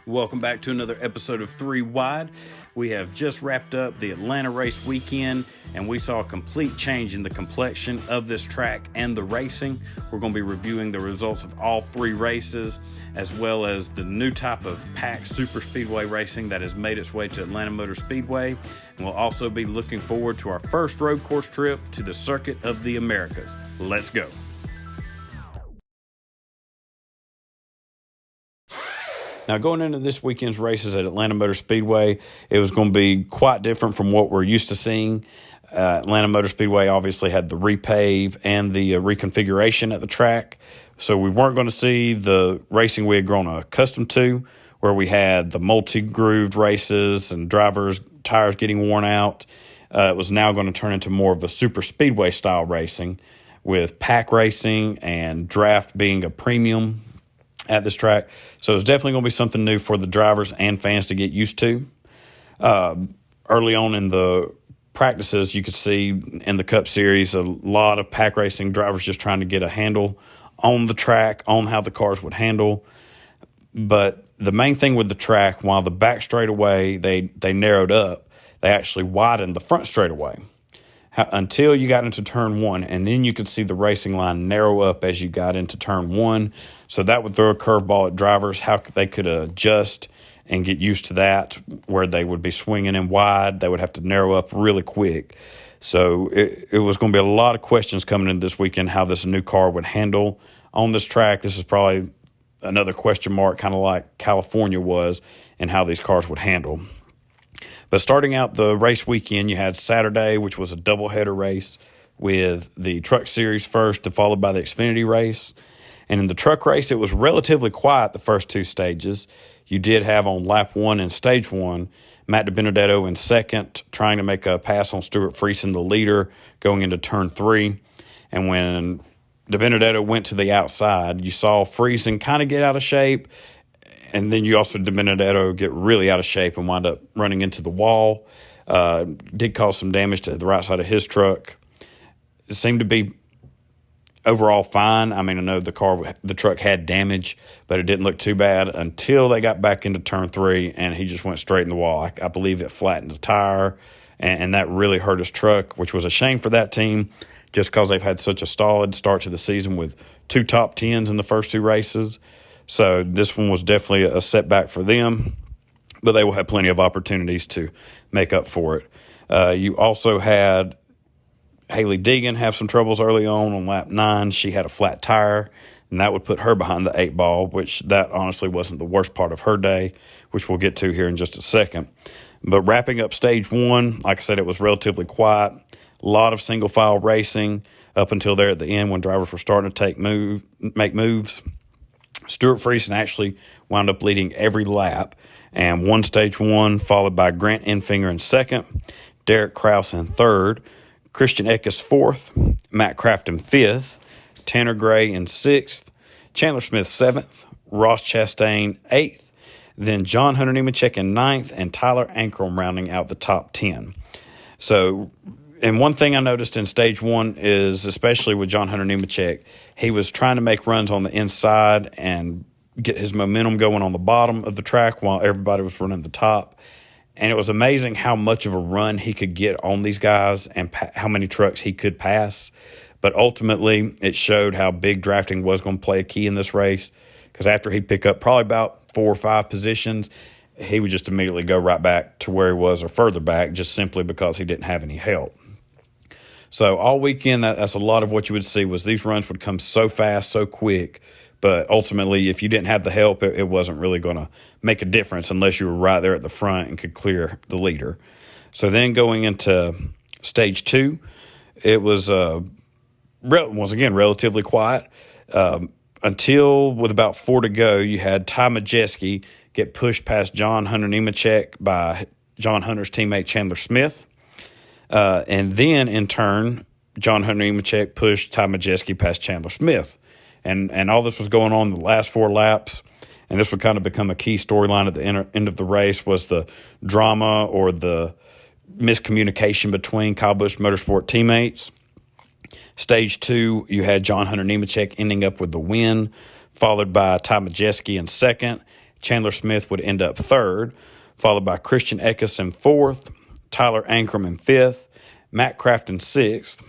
Welcome back to another episode of 3 Wide. We have just wrapped up the Atlanta race weekend, and we saw a complete change in the complexion of this track and the racing. We're going to be reviewing the results of all 3 races, as well as the new type of packed super speedway racing that has made its way to Atlanta Motor Speedway. And we'll also be looking forward to our first road course trip to the Circuit of the Americas. Let's go. Now, going into this weekend's races at Atlanta Motor Speedway, it was going to be quite different from what we're used to seeing. Atlanta Motor Speedway obviously had the repave and the reconfiguration at the track, so we weren't going to see the racing we had grown accustomed to, where we had the multi-grooved races and drivers' tires getting worn out. It was now going to turn into more of a super speedway style racing, with pack racing and draft being a premium at this track. So it's definitely going to be something new for the drivers and fans to get used to. Early on in the practices, you could see in the Cup Series a lot of pack racing drivers just trying to get a handle on the track, on how the cars would handle. But the main thing with the track, while the back straightaway they narrowed up, they actually widened the front straightaway until you got into turn 1, and then you could see the racing line narrow up as you got into turn 1. So that would throw a curveball at drivers, how they could adjust and get used to that, where they would be swinging in wide. They would have to narrow up really quick. So it was going to be a lot of questions coming in this weekend, how this new car would handle on this track. This is probably another question mark, kind of like California was, and how these cars would handle. But starting out the race weekend, you had Saturday, which was a doubleheader race with the Truck Series first and followed by the Xfinity race. And in the truck race, it was relatively quiet the first 2 stages. You did have on lap 1 and stage 1, Matt DiBenedetto in second, trying to make a pass on Stuart Friesen, the leader, going into turn 3. And when DiBenedetto went to the outside, you saw Friesen kind of get out of shape. And then you also DiBenedetto get really out of shape and wind up running into the wall. Did cause some damage to the right side of his truck. It seemed to be overall fine. I mean, I know the truck had damage, but it didn't look too bad until they got back into turn 3, and he just went straight in the wall. I believe it flattened the tire, and that really hurt his truck, which was a shame for that team, just because they've had such a solid start to the season with 2 top 10s in the first 2 races. So this one was definitely a setback for them, but they will have plenty of opportunities to make up for it. You also had Haley Deegan have some troubles early on lap 9. She had a flat tire, and that would put her behind the 8 ball, which that honestly wasn't the worst part of her day, which we'll get to here in just a second. But wrapping up stage 1, like I said, it was relatively quiet. A lot of single file racing up until there at the end when drivers were starting to make moves. Stuart Friesen actually wound up leading every lap and won stage 1, followed by Grant Enfinger in second, Derek Kraus in third, Christian Eckes fourth, Matt Craft in fifth, Tanner Gray in sixth, Chandler Smith seventh, Ross Chastain eighth, then John Hunter Nemechek in ninth, and Tyler Ankrum rounding out the top 10. So, and one thing I noticed in stage 1 is, especially with John Hunter Nemechek, he was trying to make runs on the inside and get his momentum going on the bottom of the track while everybody was running the top. And it was amazing how much of a run he could get on these guys and how many trucks he could pass. But ultimately, it showed how big drafting was going to play a key in this race, because after he'd pick up probably about 4 or 5 positions, he would just immediately go right back to where he was or further back, just simply because he didn't have any help. So all weekend, that's a lot of what you would see, was these runs would come so fast, so quick. But ultimately, if you didn't have the help, it wasn't really going to make a difference unless you were right there at the front and could clear the leader. So then going into stage 2, it was, once again, relatively quiet. Until with about 4 to go, you had Ty Majeski get pushed past John Hunter Nemechek by John Hunter's teammate Chandler Smith. And then, in turn, John Hunter Nemechek pushed Ty Majeski past Chandler Smith. And all this was going on the last 4 laps, and this would kind of become a key storyline at the end of the race, was the drama or the miscommunication between Kyle Busch Motorsport teammates. Stage 2, you had John Hunter Nemechek ending up with the win, followed by Ty Majeski in second, Chandler Smith would end up third, followed by Christian Eckes in fourth, Tyler Ankrum in fifth, Matt Craft in sixth.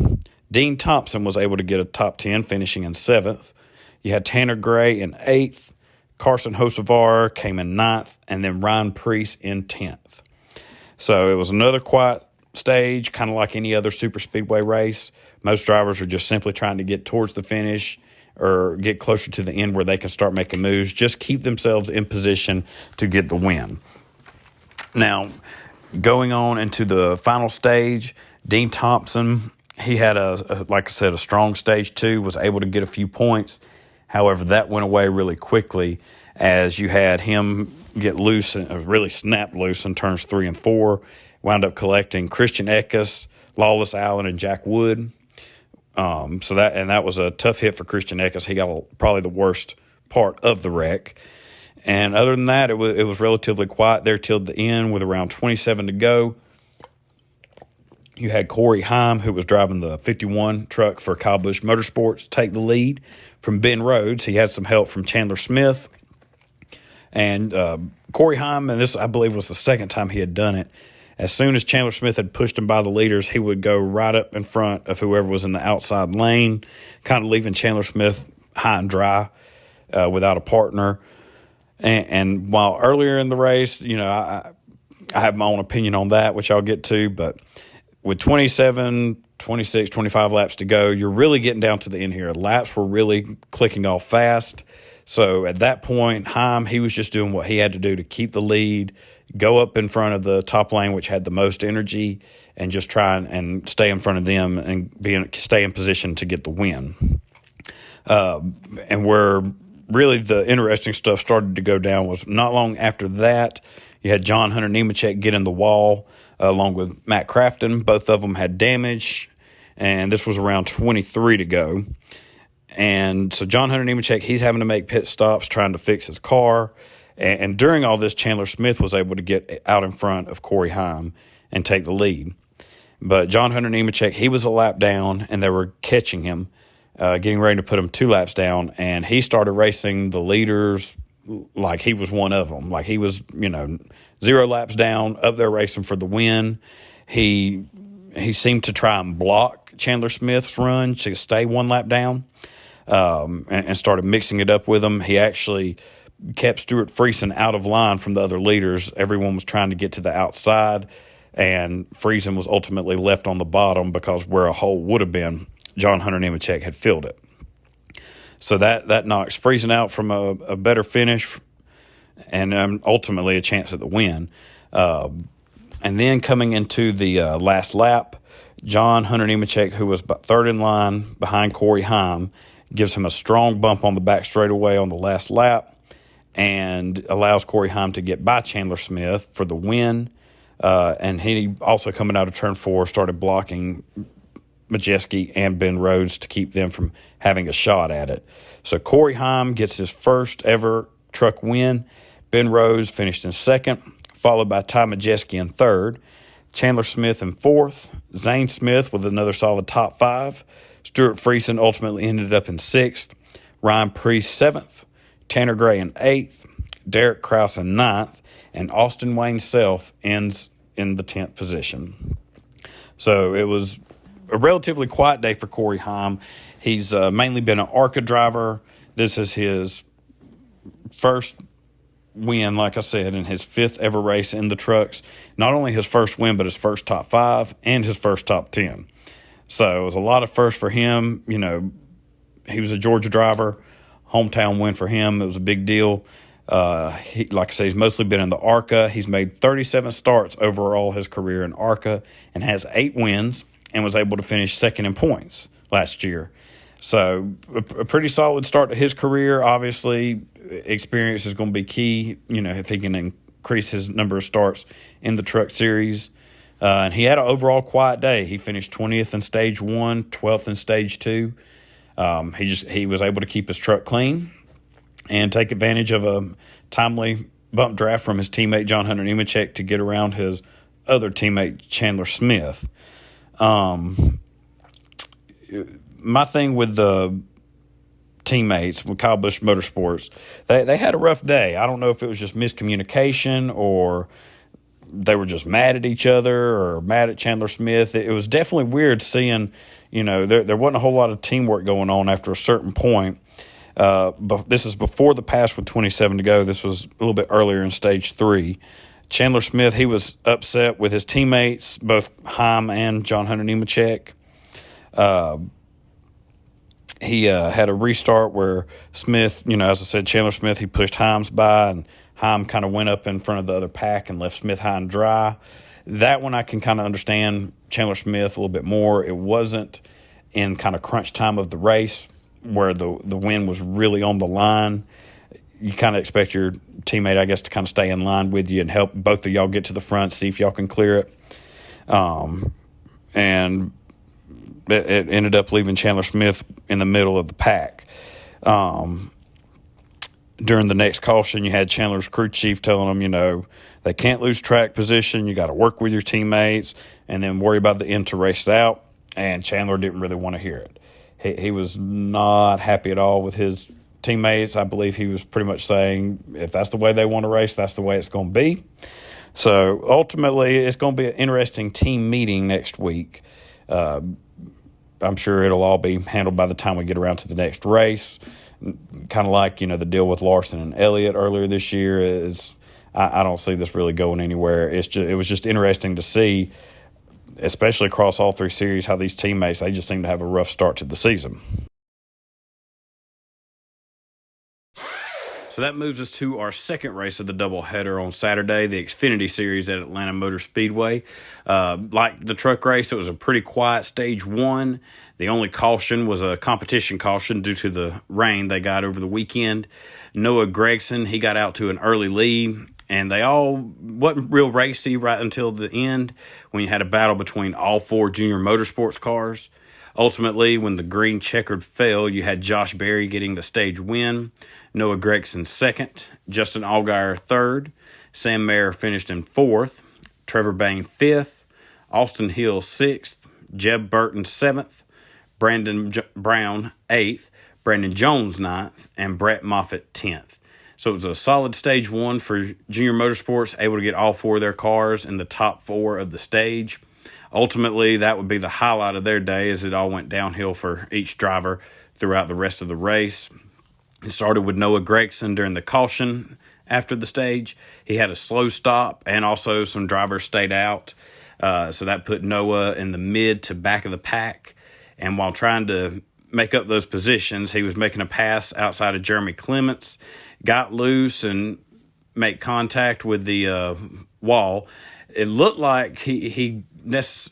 Dean Thompson was able to get a top 10, finishing in seventh. You had Tanner Gray in eighth, Carson Hocevar came in ninth, and then Ryan Preece in 10th. So it was another quiet stage, kind of like any other super speedway race. Most drivers are just simply trying to get towards the finish or get closer to the end where they can start making moves, just keep themselves in position to get the win. Now, going on into the final stage, Dean Thompson, he had like I said, a strong stage two, was able to get a few points. However, that went away really quickly as you had him get loose and really snap loose in turns 3 and 4. Wound up collecting Christian Eckes, Lawless Allen, and Jack Wood. That was a tough hit for Christian Eckes. He got probably the worst part of the wreck. And other than that, it was relatively quiet there till the end with around 27 to go. You had Corey Heim, who was driving the 51 truck for Kyle Busch Motorsports, take the lead from Ben Rhodes. He had some help from Chandler Smith. And Corey Heim, and this, I believe, was the second time he had done it, as soon as Chandler Smith had pushed him by the leaders, he would go right up in front of whoever was in the outside lane, kind of leaving Chandler Smith high and dry without a partner. And while earlier in the race, I have my own opinion on that, which I'll get to, but with 27, 26, 25 laps to go, you're really getting down to the end here. Laps were really clicking off fast. So at that point, Heim, he was just doing what he had to do to keep the lead, go up in front of the top lane, which had the most energy, and just try and stay in front of them and stay in position to get the win. And where really the interesting stuff started to go down was not long after that, you had John Hunter Nemechek get in the wall along with Matt Crafton. Both of them had damage, and this was around 23 to go. And so John Hunter Nemechek, he's having to make pit stops trying to fix his car. And during all this, Chandler Smith was able to get out in front of Corey Heim and take the lead. But John Hunter Nemechek, he was a lap down, and they were catching him, getting ready to put him 2 laps down. And he started racing the leaders like he was one of them. Like he was, 0 laps down, up there racing for the win. He seemed to try and block Chandler Smith's run to stay 1 lap down. And started mixing it up with him. He actually kept Stuart Friesen out of line from the other leaders. Everyone was trying to get to the outside, and Friesen was ultimately left on the bottom because where a hole would have been, John Hunter Nemechek had filled it. So that knocks Friesen out from a better finish and ultimately a chance at the win. And then coming into the last lap, John Hunter Nemechek, who was third in line behind Corey Heim, gives him a strong bump on the back straightaway on the last lap and allows Corey Heim to get by Chandler Smith for the win. And he also, coming out of turn 4, started blocking Majeski and Ben Rhodes to keep them from having a shot at it. So Corey Heim gets his first ever truck win. Ben Rhodes finished in second, followed by Ty Majeski in third. Chandler Smith in fourth. Zane Smith with another solid top 5. Stuart Friesen ultimately ended up in sixth. Ryan Preece 7th. Tanner Gray in 8th. Derek Krause in 9th. And Austin Wayne Self ends in the 10th position. So it was a relatively quiet day for Corey Heim. He's mainly been an ARCA driver. This is his first win, like I said, in his 5th ever race in the trucks. Not only his first win, but his first top 5 and his first top 10. So it was a lot of firsts for him. He was a Georgia driver. Hometown win for him. It was a big deal. Like I say, he's mostly been in the ARCA. He's made 37 starts overall his career in ARCA and has 8 wins and was able to finish second in points last year. So a pretty solid start to his career. Obviously, experience is going to be key, if he can increase his number of starts in the truck series. And he had an overall quiet day. He finished 20th in stage 1, 12th in stage 2. He was able to keep his truck clean and take advantage of a timely bump draft from his teammate John Hunter Nemechek to get around his other teammate Chandler Smith. My thing with the teammates with Kyle Busch Motorsports, they had a rough day. I don't know if it was just miscommunication or they were just mad at each other or mad at Chandler Smith. It was definitely weird seeing, there wasn't a whole lot of teamwork going on after a certain point. But this is before the pass with 27 to go. This was a little bit earlier in stage 3. Chandler Smith, he was upset with his teammates, both Heim and John Hunter Nemechek. He had a restart where Smith, as I said, Chandler Smith, he pushed Himes by, and Heim kind of went up in front of the other pack and left Smith high and dry. That one I can kind of understand Chandler Smith a little bit more. It wasn't in kind of crunch time of the race where the win was really on the line. You kind of expect your teammate, I guess, to kind of stay in line with you and help both of y'all get to the front, see if y'all can clear it. And it ended up leaving Chandler Smith in the middle of the pack. During the next caution, you had Chandler's crew chief telling them, they can't lose track position. You got to work with your teammates and then worry about the end to race it out. And Chandler didn't really want to hear it. He was not happy at all with his teammates. I believe he was pretty much saying, if that's the way they want to race, that's the way it's going to be. So ultimately, it's going to be an interesting team meeting next week. I'm sure it'll all be handled by the time we get around to the next race. Kind of like, the deal with Larson and Elliott earlier this year is I don't see this really going anywhere. It was just interesting to see, especially across all 3 series, how these teammates, they just seem to have a rough start to the season. So that moves us to our second race of the doubleheader on Saturday, the Xfinity Series at Atlanta Motor Speedway. Like the truck race, it was a pretty quiet stage 1. The only caution was a competition caution due to the rain they got over the weekend. Noah Gragson, he got out to an early lead, and they all wasn't real racy right until the end when you had a battle between all 4 junior motorsports cars. Ultimately, when the green checkered fell, you had Josh Berry getting the stage win, Noah Gregson second, Justin Allgaier third, Sam Mayer finished in 4th, Trevor Bain 5th, Austin Hill 6th, Jeb Burton 7th, Brandon Brown 8th, Brandon Jones 9th, and Brett Moffitt 10th. So it was a solid stage 1 for junior motorsports, able to get all 4 of their cars in the top 4 of the stage. Ultimately, that would be the highlight of their day as it all went downhill for each driver throughout the rest of the race. It started with Noah Gregson during the caution after the stage. He had a slow stop, and also some drivers stayed out. So that put Noah in the mid to back of the pack. And while trying to make up those positions, he was making a pass outside of Jeremy Clements, got loose and make contact with the wall. It looked like he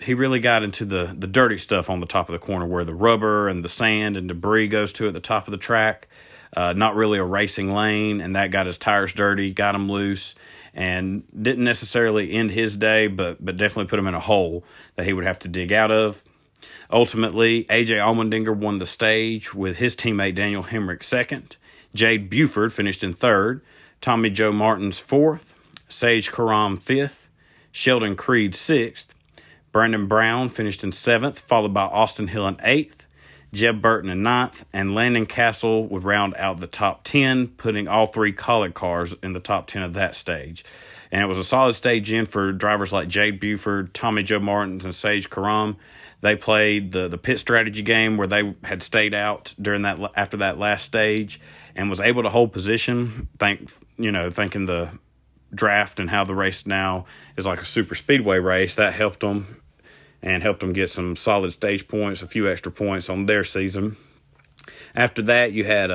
really got into the dirty stuff on the top of the corner where the rubber and the sand and debris goes to at the top of the track. Not really a racing lane, and that got his tires dirty, got him loose, and didn't necessarily end his day, but definitely put him in a hole that he would have to dig out of. Ultimately, A.J. Allmendinger won the stage with his teammate Daniel Hemrick second. Jade Buford finished in third. Tommy Joe Martins fourth. Sage Karam fifth. Sheldon Creed sixth. Brandon Brown finished in 7th, followed by Austin Hill in 8th, Jeb Burton in 9th, and Landon Castle would round out the top 10, putting all 3 Collard cars in the top 10 of that stage. And it was a solid stage in for drivers like Jade Buford, Tommy Joe Martins, and Sage Karam. They played the pit strategy game where they had stayed out after that last stage and was able to hold position, thinking the draft and how the race now is like a super speedway race. That helped them and helped them get some solid stage points, a few extra points on their season. After that, you had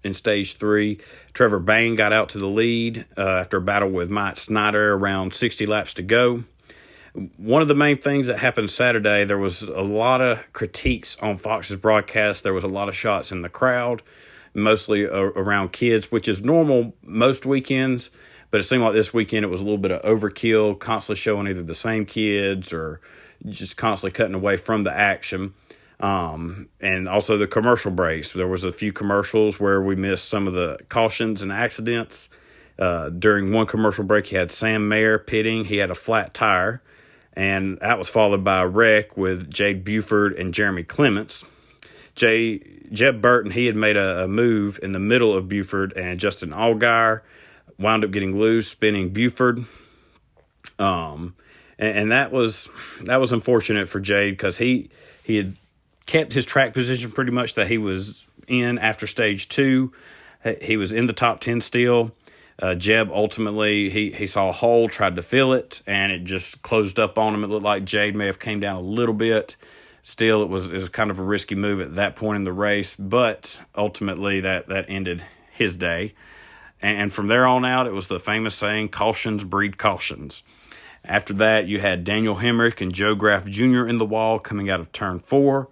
in stage 3, Trevor Bain got out to the lead after a battle with Mike Snyder around 60 laps to go. One of the main things that happened Saturday, there was a lot of critiques on Fox's broadcast. There was a lot of shots in the crowd, mostly around kids, which is normal most weekends. But it seemed like this weekend it was a little bit of overkill, constantly showing either the same kids or just constantly cutting away from the action. And also the commercial breaks. There was a few commercials where we missed some of the cautions and accidents. During one commercial break, you had Sam Mayer pitting. He had a flat tire. And that was followed by a wreck with Jade Buford and Jeremy Clements. Jeb Burton, he had made a move in the middle of Buford, and Justin Allgaier wound up getting loose, spinning Buford. And that was unfortunate for Jade, because he had kept his track position pretty much that he was in after stage 2. He was in the top 10 still. Jeb ultimately, he saw a hole, tried to fill it, and it just closed up on him. It looked like Jade may have came down a little bit. Still, it was kind of a risky move at that point in the race, but ultimately that ended his day. And from there on out, it was the famous saying, cautions breed cautions. After that, you had Daniel Hemrick and Joe Graff Jr. in the wall coming out of turn 4.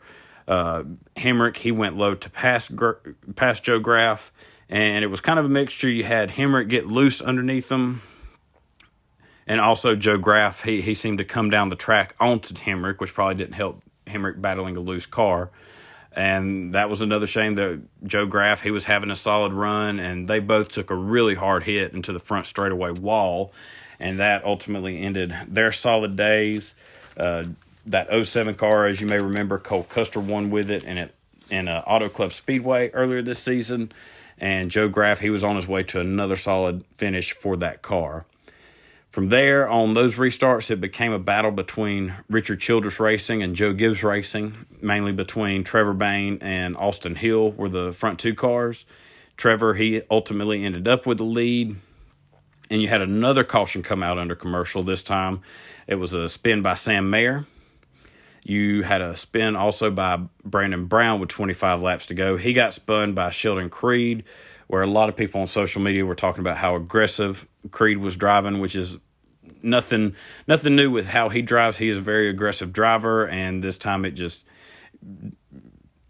Hemrick, he went low to pass Joe Graff, and it was kind of a mixture. You had Hemrick get loose underneath him, and also Joe Graff, he seemed to come down the track onto Hemrick, which probably didn't help Hemrick battling a loose car. And that was another shame that Joe Graff, he was having a solid run, and they both took a really hard hit into the front straightaway wall, and that ultimately ended their solid days. That 07 car, as you may remember, Cole Custer won with it in Auto Club Speedway earlier this season, and Joe Graff, he was on his way to another solid finish for that car. From there, on those restarts, it became a battle between Richard Childress Racing and Joe Gibbs Racing, mainly between Trevor Bayne and Austin Hill were the front 2 cars. Trevor, he ultimately ended up with the lead, and you had another caution come out under commercial. This time, it was a spin by Sam Mayer. You had a spin also by Brandon Brown with 25 laps to go. He got spun by Sheldon Creed, where a lot of people on social media were talking about how aggressive Creed was driving, which is nothing new with how he drives. He is a very aggressive driver, and this time it just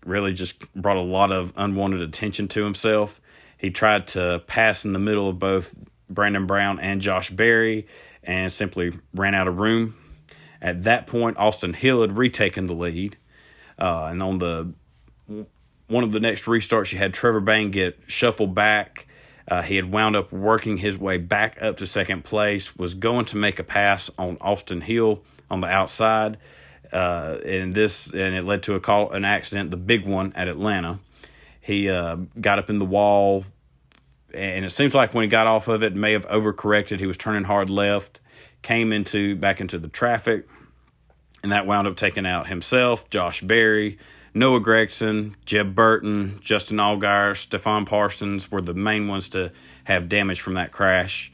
really just brought a lot of unwanted attention to himself. He tried to pass in the middle of both Brandon Brown and Josh Berry and simply ran out of room. At that point, Austin Hill had retaken the lead, and on one of the next restarts, you had Trevor Bayne get shuffled back. He had wound up working his way back up to second place, was going to make a pass on Austin Hill on the outside, and it led to an accident, the big one at Atlanta. He got up in the wall, and it seems like when he got off of it, may have overcorrected. He was turning hard left, came back into the traffic, and that wound up taking out himself, Josh Berry, Noah Gregson, Jeb Burton, Justin Allgaier, Stephon Parsons were the main ones to have damage from that crash.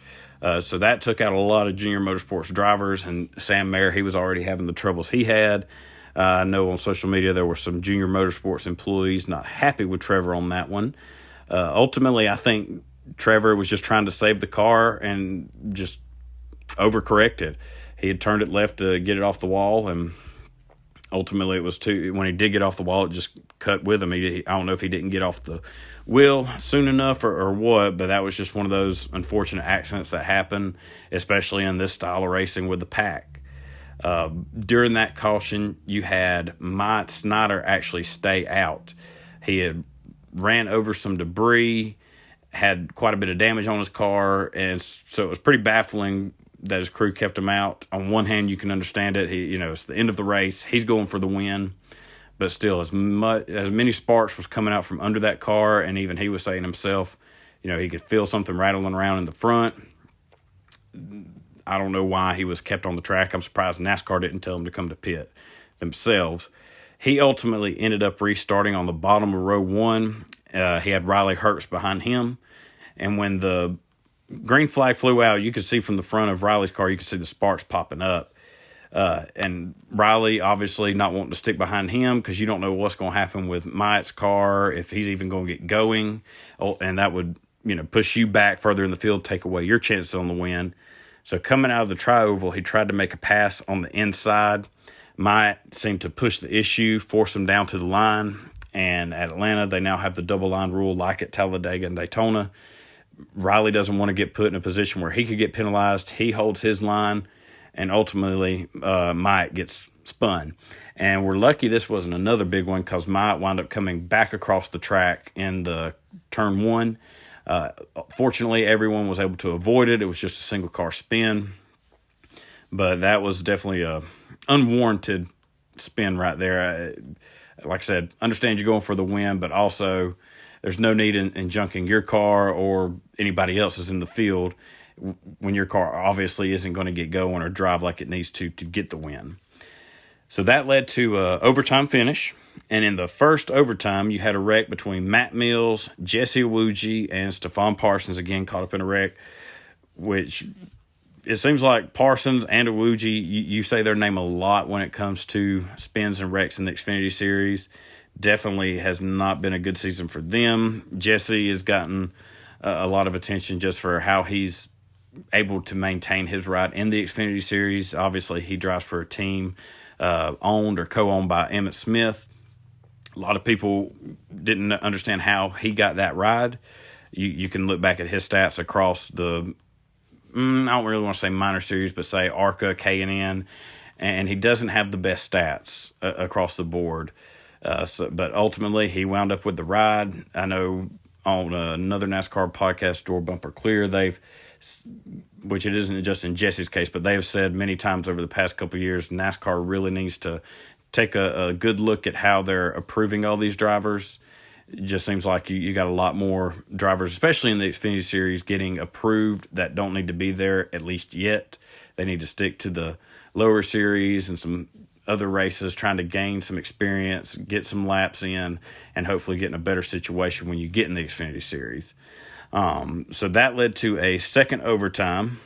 So that took out a lot of Junior Motorsports drivers, and Sam Mayer, he was already having the troubles he had. I know on social media there were some Junior Motorsports employees not happy with Trevor on that one. Ultimately, I think Trevor was just trying to save the car and just overcorrected. He had turned it left to get it off the wall, and ultimately it was when he did get off the wall, it just cut with him. I don't know if he didn't get off the wheel soon enough or what, but that was just one of those unfortunate accidents that happen, especially in this style of racing with the pack. During that caution, you had Mike Snyder actually stay out. He had ran over some debris, had quite a bit of damage on his car, and so it was pretty baffling that his crew kept him out. On one hand, you can understand it. It's the end of the race. He's going for the win. But still, as many sparks was coming out from under that car, and even he was saying himself, he could feel something rattling around in the front. I don't know why he was kept on the track. I'm surprised NASCAR didn't tell him to come to pit themselves. He ultimately ended up restarting on the bottom of row 1. He had Riley Herbst behind him. And when the green flag flew out, you could see from the front of Riley's car, you could see the sparks popping up. And Riley obviously not wanting to stick behind him because you don't know what's going to happen with Myatt's car, if he's even going to get going. And that would, push you back further in the field, take away your chances on the win. So coming out of the tri-oval, he tried to make a pass on the inside. Myatt seemed to push the issue, force him down to the line. And at Atlanta, they now have the double line rule like at Talladega and Daytona. Riley doesn't want to get put in a position where he could get penalized. He holds his line, and ultimately Myatt gets spun. And we're lucky this wasn't another big one because Myatt wound up coming back across the track in the turn 1. Fortunately, everyone was able to avoid it. It was just a single car spin. But that was definitely a unwarranted spin right there. Like I said, understand you're going for the win, but also there's no need in junking your car or anybody else's in the field when your car obviously isn't going to get going or drive like it needs to get the win. So that led to an overtime finish. And in the first overtime, you had a wreck between Matt Mills, Jesse Awuji, and Stephon Parsons, again caught up in a wreck, which it seems like Parsons and Awuji, you say their name a lot when it comes to spins and wrecks in the Xfinity Series. Definitely has not been a good season for them. Jesse has gotten a lot of attention just for how he's able to maintain his ride in the Xfinity Series. Obviously, he drives for a team owned or co-owned by Emmett Smith. A lot of people didn't understand how he got that ride. You can look back at his stats across the, I don't really want to say minor series, but say ARCA, K&N, and he doesn't have the best stats across the board. But ultimately, he wound up with the ride. I know on another NASCAR podcast, Door Bumper Clear, which it isn't just in Jesse's case, but they've said many times over the past couple of years, NASCAR really needs to take a good look at how they're approving all these drivers. It just seems like you got a lot more drivers, especially in the Xfinity Series, getting approved that don't need to be there, at least yet. They need to stick to the lower series and some other races, trying to gain some experience, get some laps in, and hopefully get in a better situation when you get in the Xfinity Series. So that led to a second overtime.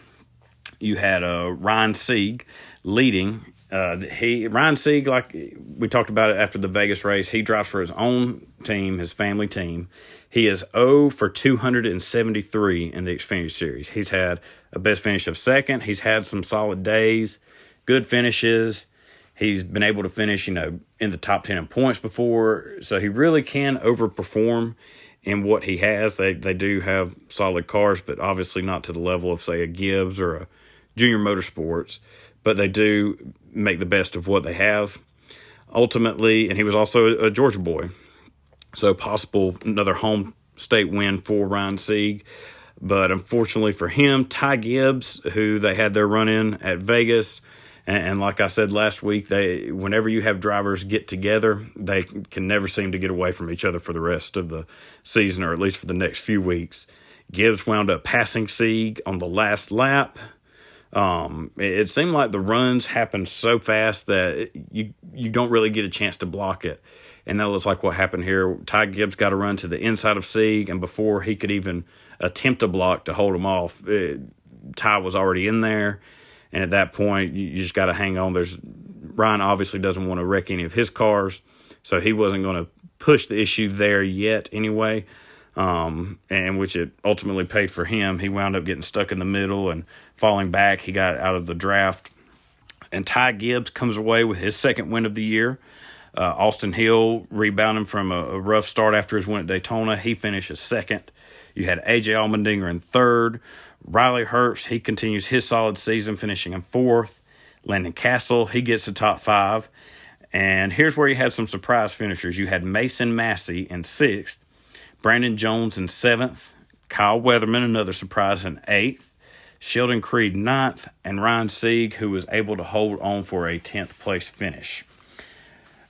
You had Ryan Sieg leading. Ryan Sieg, like we talked about it after the Vegas race, he drives for his own team, his family team. He is 0 for 273 in the Xfinity Series. He's had a best finish of second. He's had some solid days, good finishes. He's been able to finish, in the top 10 in points before. So he really can overperform in what he has. They do have solid cars, but obviously not to the level of, say, a Gibbs or a Junior Motorsports. But they do make the best of what they have. Ultimately, and he was also a Georgia boy. So possible another home state win for Ryan Sieg. But unfortunately for him, Ty Gibbs, who they had their run-in at Vegas, and like I said last week, whenever you have drivers get together, they can never seem to get away from each other for the rest of the season, or at least for the next few weeks. Gibbs wound up passing Sieg on the last lap. It seemed like the runs happened so fast that you don't really get a chance to block it. And that was like what happened here. Ty Gibbs got a run to the inside of Sieg, and before he could even attempt a block to hold him off, Ty was already in there. And at that point, you just got to hang on. Ryan obviously doesn't want to wreck any of his cars, so he wasn't going to push the issue there yet anyway, and which it ultimately paid for him. He wound up getting stuck in the middle and falling back. He got out of the draft. And Ty Gibbs comes away with his second win of the year. Austin Hill rebounding from a rough start after his win at Daytona. He finishes second. You had A.J. Allmendinger in third. Riley Herbst, he continues his solid season, finishing in fourth. Landon Castle, he gets the top five. And here's where you had some surprise finishers. You had Mason Massey in sixth, Brandon Jones in seventh, Kyle Weatherman, another surprise, in eighth, Sheldon Creed ninth, and Ryan Sieg, who was able to hold on for a 10th place finish.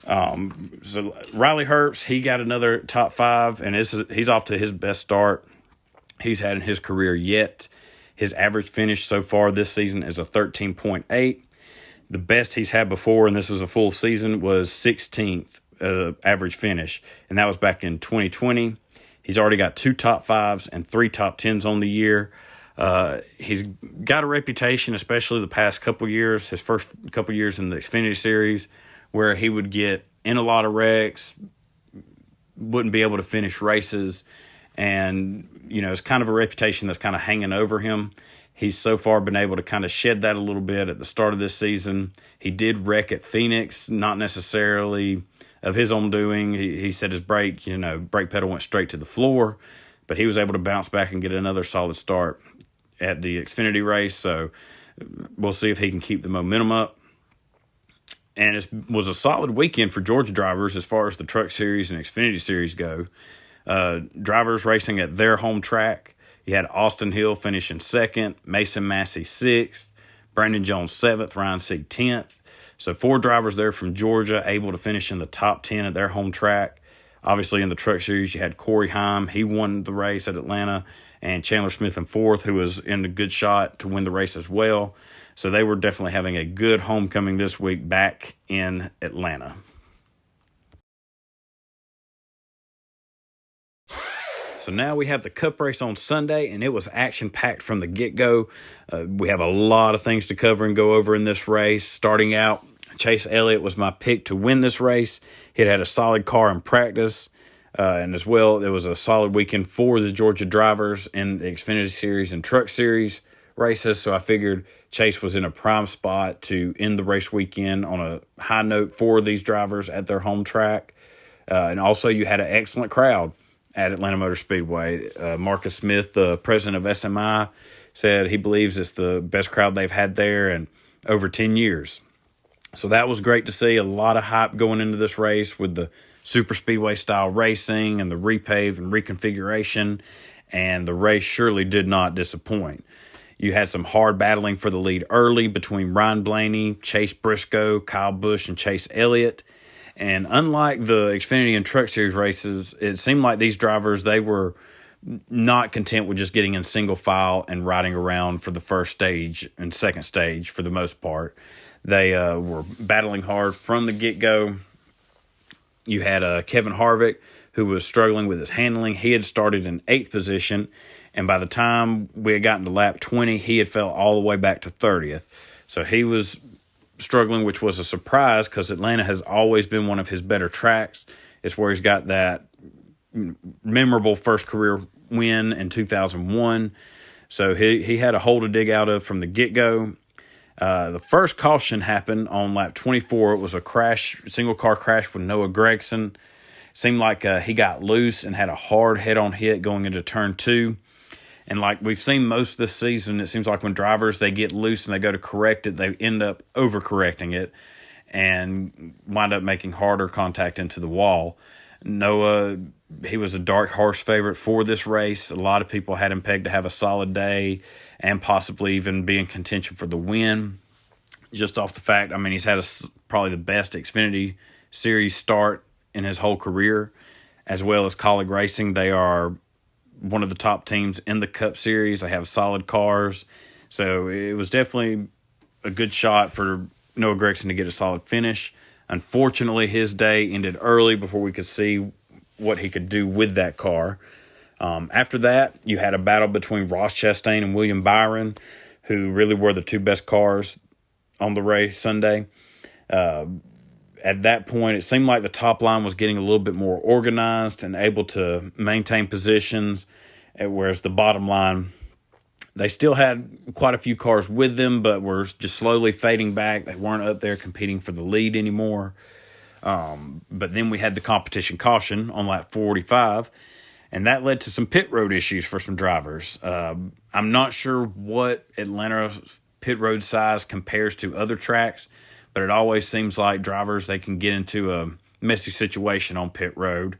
So Riley Herbst, he got another top five, and he's off to his best start he's had in his career yet. His average finish so far this season is a 13.8. The best he's had before, and this was a full season, was 16th average finish, and that was back in 2020. He's already got 2 top fives and 3 top tens on the year. He's got a reputation, especially the past couple years, his first couple years in the Xfinity Series, where he would get in a lot of wrecks, wouldn't be able to finish races, and it's kind of a reputation that's kind of hanging over him. He's so far been able to kind of shed that a little bit at the start of this season. He did wreck at Phoenix, not necessarily of his own doing. He said his brake pedal went straight to the floor, but he was able to bounce back and get another solid start at the Xfinity race. So we'll see if he can keep the momentum up. And it was a solid weekend for Georgia drivers as far as the Truck Series and Xfinity Series go. Drivers racing at their home track. You had Austin Hill finishing second, Mason Massey sixth, Brandon Jones seventh, Ryan Sieg 10th. So 4 drivers there from Georgia able to finish in the top 10 at their home track. Obviously, in the Truck Series, you had Corey Heim. He won the race at Atlanta, and Chandler Smith in 4th, who was in a good shot to win the race as well. So they were definitely having a good homecoming this week back in Atlanta. So now we have the Cup race on Sunday, and it was action-packed from the get-go. We have a lot of things to cover and go over in this race. Starting out, Chase Elliott was my pick to win this race. He had a solid car in practice, and as well, it was a solid weekend for the Georgia drivers in the Xfinity Series and Truck Series races, so I figured Chase was in a prime spot to end the race weekend on a high note for these drivers at their home track. And also, you had an excellent crowd at Atlanta Motor Speedway. Marcus Smith, the president of SMI, said he believes it's the best crowd they've had there in over 10 years. So that was great to see. A lot of hype going into this race with the super speedway style racing and the repave and reconfiguration, and the race surely did not disappoint. You had some hard battling for the lead early between Ryan Blaney, Chase Briscoe, Kyle Busch, and Chase Elliott. And unlike the Xfinity and Truck Series races, it seemed like these drivers, they were not content with just getting in single file and riding around for the first stage and second stage for the most part. They were battling hard from the get-go. You had Kevin Harvick, who was struggling with his handling. He had started in 8th position, and by the time we had gotten to lap 20, he had fell all the way back to 30th. So he was struggling, which was a surprise because Atlanta has always been one of his better tracks. It's where he's got that memorable first career win in 2001. So he had a hole to dig out of from the get-go. The first caution happened on lap 24. It was a crash, single car crash with Noah Gragson. Seemed like he got loose and had a hard head-on hit going into turn 2. And like we've seen most this season, it seems like when drivers, they get loose and they go to correct it, they end up overcorrecting it and wind up making harder contact into the wall. Noah, he was a dark horse favorite for this race. A lot of people had him pegged to have a solid day and possibly even be in contention for the win. Just off the fact, I mean, he's had probably the best Xfinity Series start in his whole career, as well as Colleague Racing. They are one of the top teams in the Cup Series. They have solid cars. So it was definitely a good shot for Noah Gragson to get a solid finish. Unfortunately, his day ended early before we could see what he could do with that car. After that, you had a battle between Ross Chastain and William Byron, who really were the 2 best cars on the race Sunday. At that point, it seemed like the top line was getting a little bit more organized and able to maintain positions, whereas the bottom line, they still had quite a few cars with them, but were just slowly fading back. They weren't up there competing for the lead anymore. But then we had the competition caution on lap 45, and that led to some pit road issues for some drivers. I'm not sure what Atlanta pit road size compares to other tracks, but it always seems like drivers, they can get into a messy situation on pit road.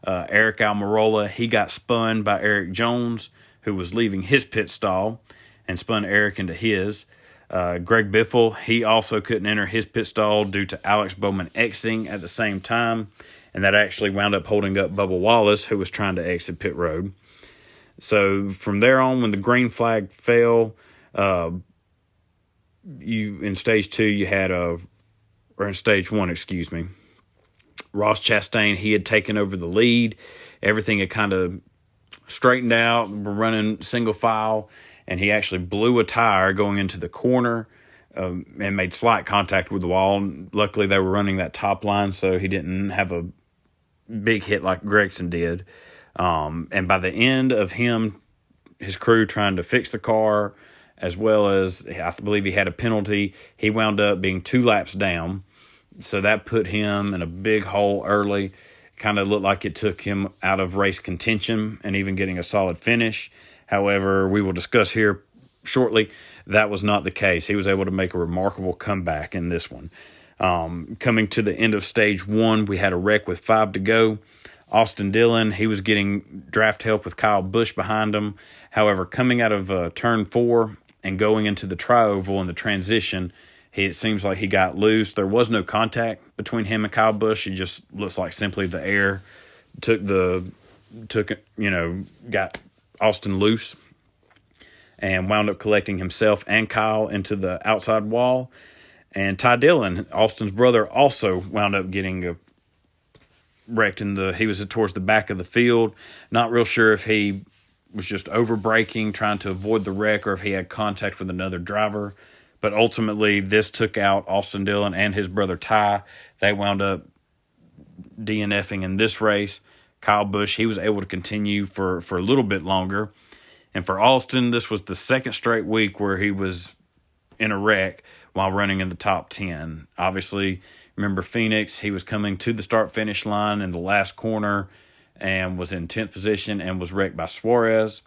Eric Almirola, he got spun by Eric Jones, who was leaving his pit stall, and spun Eric into his. Greg Biffle, he also couldn't enter his pit stall due to Alex Bowman exiting at the same time, and that actually wound up holding up Bubba Wallace, who was trying to exit pit road. So from there on, when the green flag fell, in stage 2 you had or in stage 1, excuse me, Ross Chastain, he had taken over the lead. Everything had kind of straightened out. We're running single file, and he actually blew a tire going into the corner and made slight contact with the wall. Luckily, they were running that top line, so he didn't have a big hit like Gragson did. And by the end of his crew trying to fix the car, as well as I believe he had a penalty, he wound up being 2 laps down. So that put him in a big hole early. Kind of looked like it took him out of race contention and even getting a solid finish. However, we will discuss here shortly, that was not the case. He was able to make a remarkable comeback in this one. Coming to the end of stage 1, we had a wreck with 5 to go. Austin Dillon, he was getting draft help with Kyle Busch behind him. However, coming out of turn 4 and going into the tri-oval in the transition, It seems like he got loose. There was no contact between him and Kyle Busch. It just looks like simply the air got Austin loose and wound up collecting himself and Kyle into the outside wall. And Ty Dillon, Austin's brother, also wound up getting wrecked he was towards the back of the field. Not real sure if he was just over braking, trying to avoid the wreck, or if he had contact with another driver. But ultimately, this took out Austin Dillon and his brother Ty. They wound up DNFing in this race. Kyle Busch, he was able to continue for a little bit longer. And for Austin, this was the second straight week where he was in a wreck while running in the top 10. Obviously, remember Phoenix, he was coming to the start-finish line in the last corner and was in 10th position and was wrecked by Suarez.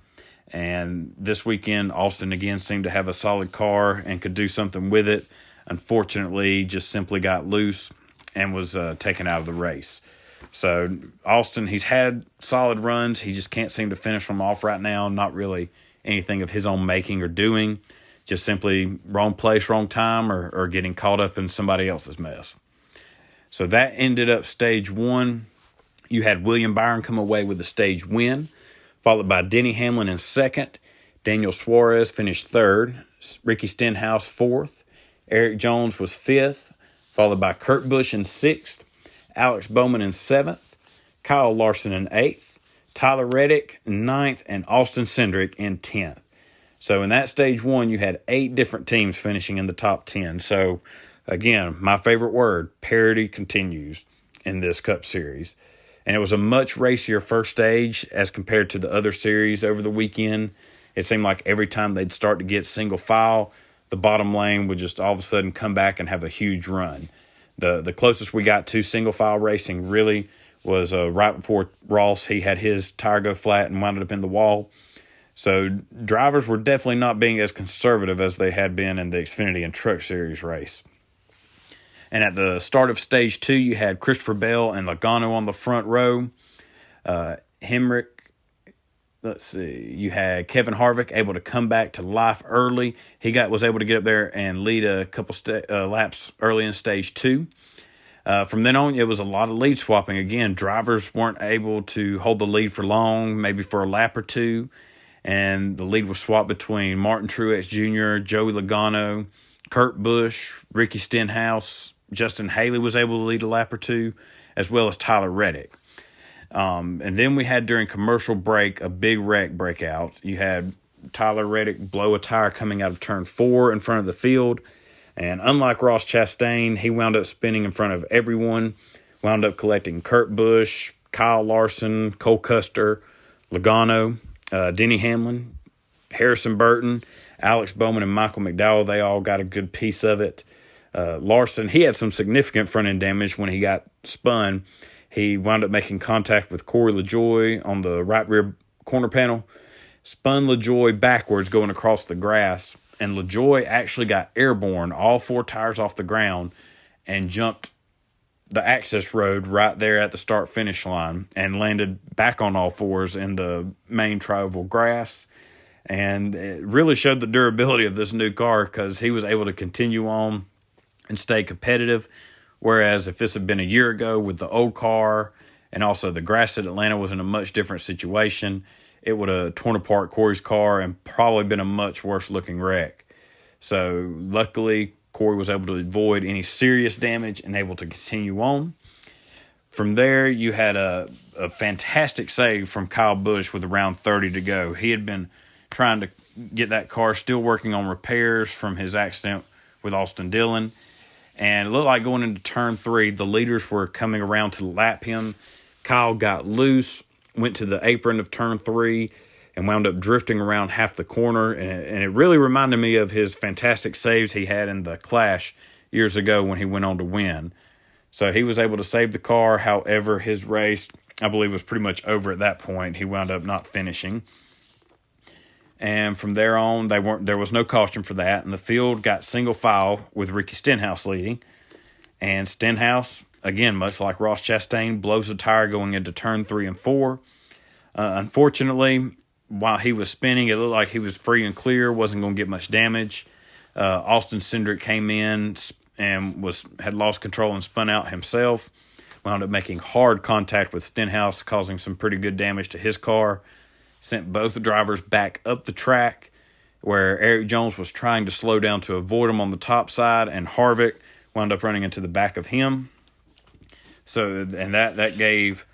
And this weekend, Austin again seemed to have a solid car and could do something with it. Unfortunately, just simply got loose and was taken out of the race. So Austin, he's had solid runs. He just can't seem to finish them off right now. Not really anything of his own making or doing. Just simply wrong place, wrong time, or getting caught up in somebody else's mess. So that ended up stage 1. You had William Byron come away with the stage win, followed by Denny Hamlin in second. Daniel Suarez finished third. Ricky Stenhouse fourth. Eric Jones was fifth, followed by Kurt Busch in sixth. Alex Bowman in seventh, Kyle Larson in eighth, Tyler Reddick in ninth, and Austin Cindric in 10th. So in that stage 1, you had 8 different teams finishing in the top 10. So again, my favorite word, parity continues in this Cup Series. And it was a much racier first stage as compared to the other series over the weekend. It seemed like every time they'd start to get single file, the bottom lane would just all of a sudden come back and have a huge run. The closest we got to single file racing really was right before Ross. He had his tire go flat and wound up in the wall. So drivers were definitely not being as conservative as they had been in the Xfinity and Truck Series race. And at the start of stage 2, you had Christopher Bell and Logano on the front row. Hemrick. You had Kevin Harvick able to come back to life early. He was able to get up there and lead a couple laps early in stage 2. From then on, it was a lot of lead swapping. Again, drivers weren't able to hold the lead for long, maybe for a lap or two. And the lead was swapped between Martin Truex Jr., Joey Logano, Kurt Busch, Ricky Stenhouse. Justin Haley was able to lead a lap or two, as well as Tyler Reddick. And then we had during commercial break a big wreck breakout. You had Tyler Reddick blow a tire coming out of turn 4 in front of the field. And unlike Ross Chastain, he wound up spinning in front of everyone, wound up collecting Kurt Busch, Kyle Larson, Cole Custer, Logano, Denny Hamlin, Harrison Burton, Alex Bowman, and Michael McDowell. They all got a good piece of it. Larson, he had some significant front-end damage when he got spun. He wound up making contact with Corey LaJoie on the right rear corner panel, spun LaJoie backwards going across the grass, and LaJoie actually got airborne, all 4 tires off the ground, and jumped the access road right there at the start-finish line and landed back on all 4s in the main tri-oval grass. And it really showed the durability of this new car because he was able to continue on and stay competitive. Whereas if this had been a year ago with the old car and also the grass at Atlanta was in a much different situation, it would have torn apart Corey's car and probably been a much worse looking wreck. So luckily, Corey was able to avoid any serious damage and able to continue on. From there, you had a fantastic save from Kyle Busch with around 30 to go. He had been trying to get that car, still working on repairs from his accident with Austin Dillon. And it looked like going into turn 3, the leaders were coming around to lap him. Kyle got loose, went to the apron of turn 3, and wound up drifting around half the corner. And it really reminded me of his fantastic saves he had in the Clash years ago when he went on to win. So he was able to save the car. However, his race, I believe, was pretty much over at that point. He wound up not finishing. And from there on, there was no caution for that. And the field got single file with Ricky Stenhouse leading. And Stenhouse, again, much like Ross Chastain, blows a tire going into turn 3 and 4. Unfortunately, while he was spinning, it looked like he was free and clear, wasn't going to get much damage. Austin Cindric came in and had lost control and spun out himself. Wound up making hard contact with Stenhouse, causing some pretty good damage to his car. Sent both the drivers back up the track, where Erik Jones was trying to slow down to avoid him on the top side, and Harvick wound up running into the back of him. So, and that gave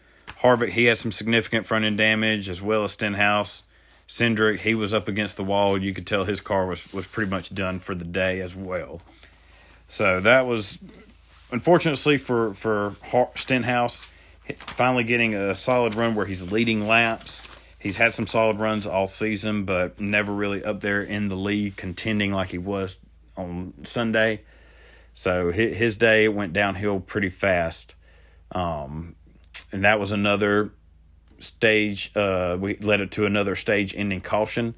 Harvick, he had some significant front end damage, as well as Stenhouse. Cindric, he was up against the wall. You could tell his car was pretty much done for the day as well. So that was, unfortunately for Stenhouse, finally getting a solid run where he's leading laps. He's had some solid runs all season, but never really up there in the lead, contending like he was on Sunday. So his day went downhill pretty fast. And that was another stage. We led it to another stage-ending caution.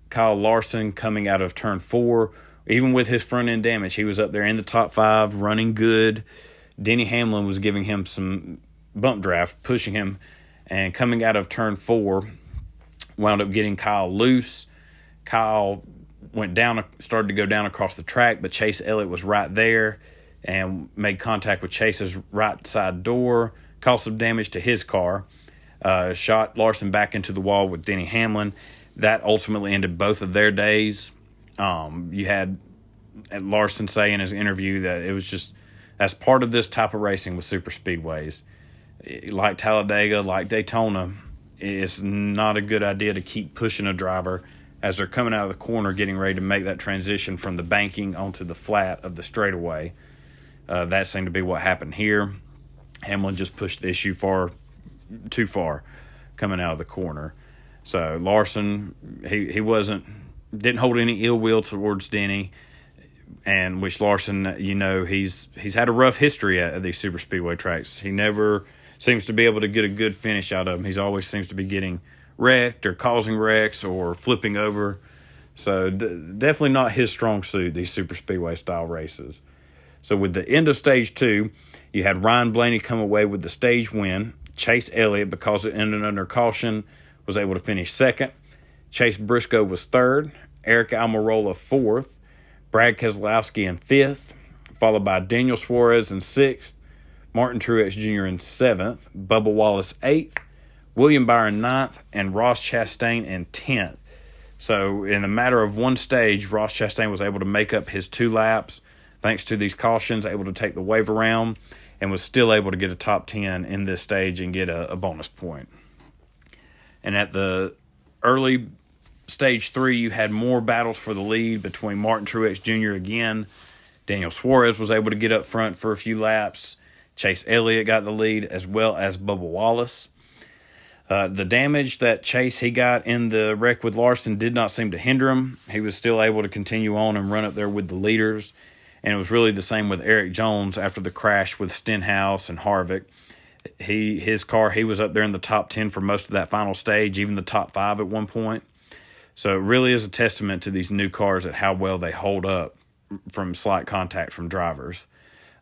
Kyle Larson coming out of turn 4, even with his front-end damage, he was up there in the top 5, running good. Denny Hamlin was giving him some bump draft, pushing him, and coming out of turn 4, wound up getting Kyle loose. Kyle started to go down across the track, but Chase Elliott was right there and made contact with Chase's right side door, caused some damage to his car, shot Larson back into the wall with Denny Hamlin. That ultimately ended both of their days. You had Larson say in his interview that it was just, as part of this type of racing with super speedways, like Talladega, like Daytona, it's not a good idea to keep pushing a driver as they're coming out of the corner, getting ready to make that transition from the banking onto the flat of the straightaway. That seemed to be what happened here. Hamlin just pushed the issue too far coming out of the corner. So Larson, he didn't hold any ill will towards Denny, and which Larson, he's had a rough history at these super speedway tracks. He never seems to be able to get a good finish out of them. He always seems to be getting wrecked or causing wrecks or flipping over. So definitely not his strong suit, these super speedway style races. So with the end of stage 2, you had Ryan Blaney come away with the stage win. Chase Elliott, because it ended under caution, was able to finish second. Chase Briscoe was third. Eric Almirola fourth. Brad Keselowski in fifth, followed by Daniel Suarez in sixth. Martin Truex Jr. in seventh. Bubba Wallace eighth. William Byron ninth. And Ross Chastain in 10th. So in a matter of one stage, Ross Chastain was able to make up his 2 laps, thanks to these cautions, able to take the wave around, and was still able to get a top 10 in this stage and get a bonus point. And at the early stage 3, you had more battles for the lead between Martin Truex Jr. again. Daniel Suarez was able to get up front for a few laps. Chase Elliott got the lead, as well as Bubba Wallace. The damage that Chase he got in the wreck with Larson did not seem to hinder him. He was still able to continue on and run up there with the leaders. And it was really the same with Erik Jones after the crash with Stenhouse and Harvick. His car, he was up there in the top 10 for most of that final stage, even the top 5 at one point. So it really is a testament to these new cars at how well they hold up from slight contact from drivers.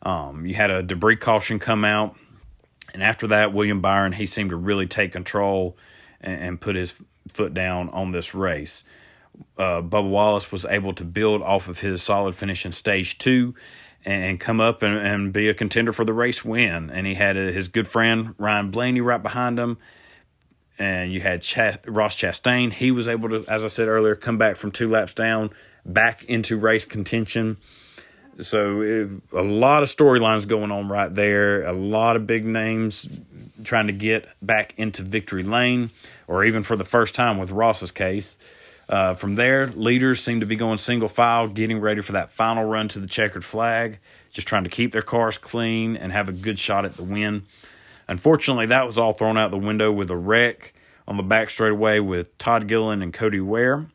You had a debris caution come out, and after that, William Byron, he seemed to really take control and put his foot down on this race. Bubba Wallace was able to build off of his solid finish in stage 2 and come up and be a contender for the race win. And he had his good friend Ryan Blaney right behind him. And you had Ross Chastain. He was able to, as I said earlier, come back from 2 laps down, back into race contention. So a lot of storylines going on right there. A lot of big names trying to get back into victory lane, or even for the first time with Ross's case. From there, leaders seem to be going single file, getting ready for that final run to the checkered flag, just trying to keep their cars clean and have a good shot at the win. Unfortunately, that was all thrown out the window with a wreck on the back straightaway with Todd Gilliland and Cody Ware.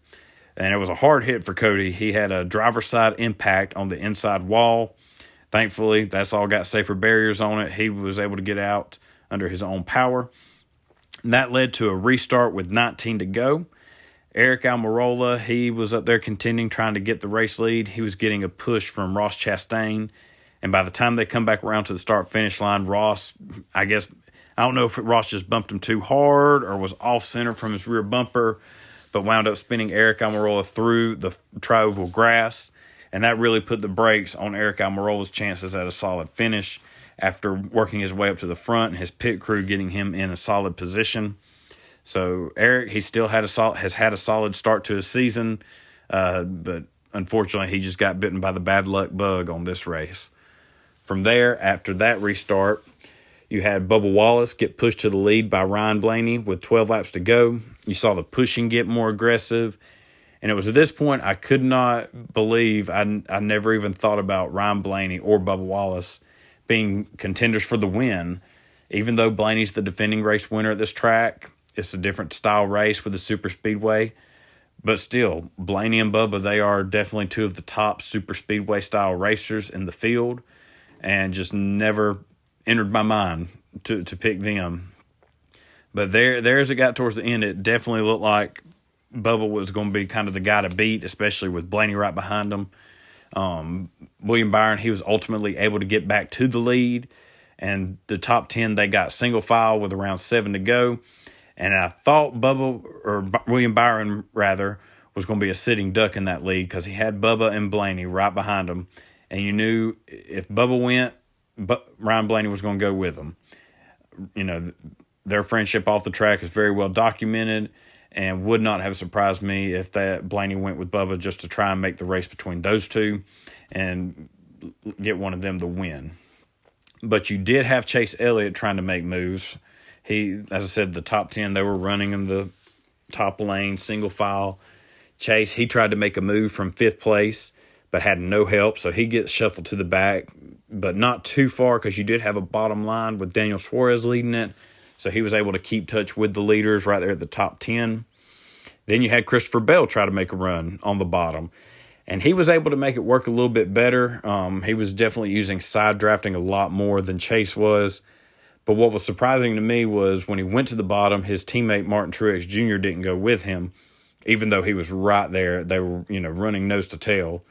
And it was a hard hit for Cody. He had a driver's side impact on the inside wall. Thankfully, that's all got safer barriers on it. He was able to get out under his own power. And that led to a restart with 19 to go. Eric Almirola, he was up there contending, trying to get the race lead. He was getting a push from Ross Chastain. And by the time they come back around to the start-finish line, Ross, I don't know if Ross just bumped him too hard or was off-center from his rear bumper, but wound up spinning Eric Almirola through the tri-oval grass, and that really put the brakes on Eric Almirola's chances at a solid finish after working his way up to the front and his pit crew getting him in a solid position. So Eric, he still has had a solid start to his season, but unfortunately he just got bitten by the bad luck bug on this race. From there, after that restart, you had Bubba Wallace get pushed to the lead by Ryan Blaney with 12 laps to go. You saw the pushing get more aggressive. And it was at this point I could not believe I never even thought about Ryan Blaney or Bubba Wallace being contenders for the win. Even though Blaney's the defending race winner at this track, it's a different style race with the super speedway. But still, Blaney and Bubba, they are definitely two of the top super speedway style racers in the field, and just never entered my mind to pick them. But there as it got towards the end, it definitely looked like Bubba was going to be kind of the guy to beat, especially with Blaney right behind him. William Byron, he was ultimately able to get back to the lead, and the top 10, they got single file with around 7 to go. And I thought William Byron, rather, was going to be a sitting duck in that lead because he had Bubba and Blaney right behind him. And you knew if Bubba went, Ryan Blaney was going to go with him. You know, their friendship off the track is very well documented, and would not have surprised me if that Blaney went with Bubba just to try and make the race between those two and get one of them to win. But you did have Chase Elliott trying to make moves. He, as I said, the top 10, they were running in the top lane, single file. Chase, he tried to make a move from 5th place, but had no help, so he gets shuffled to the back, but not too far because you did have a bottom line with Daniel Suarez leading it, so he was able to keep touch with the leaders right there at the top 10. Then you had Christopher Bell try to make a run on the bottom, and he was able to make it work a little bit better. He was definitely using side drafting a lot more than Chase was. But what was surprising to me was when he went to the bottom, his teammate Martin Truex Jr. didn't go with him, even though he was right there. They were, running nose to tail.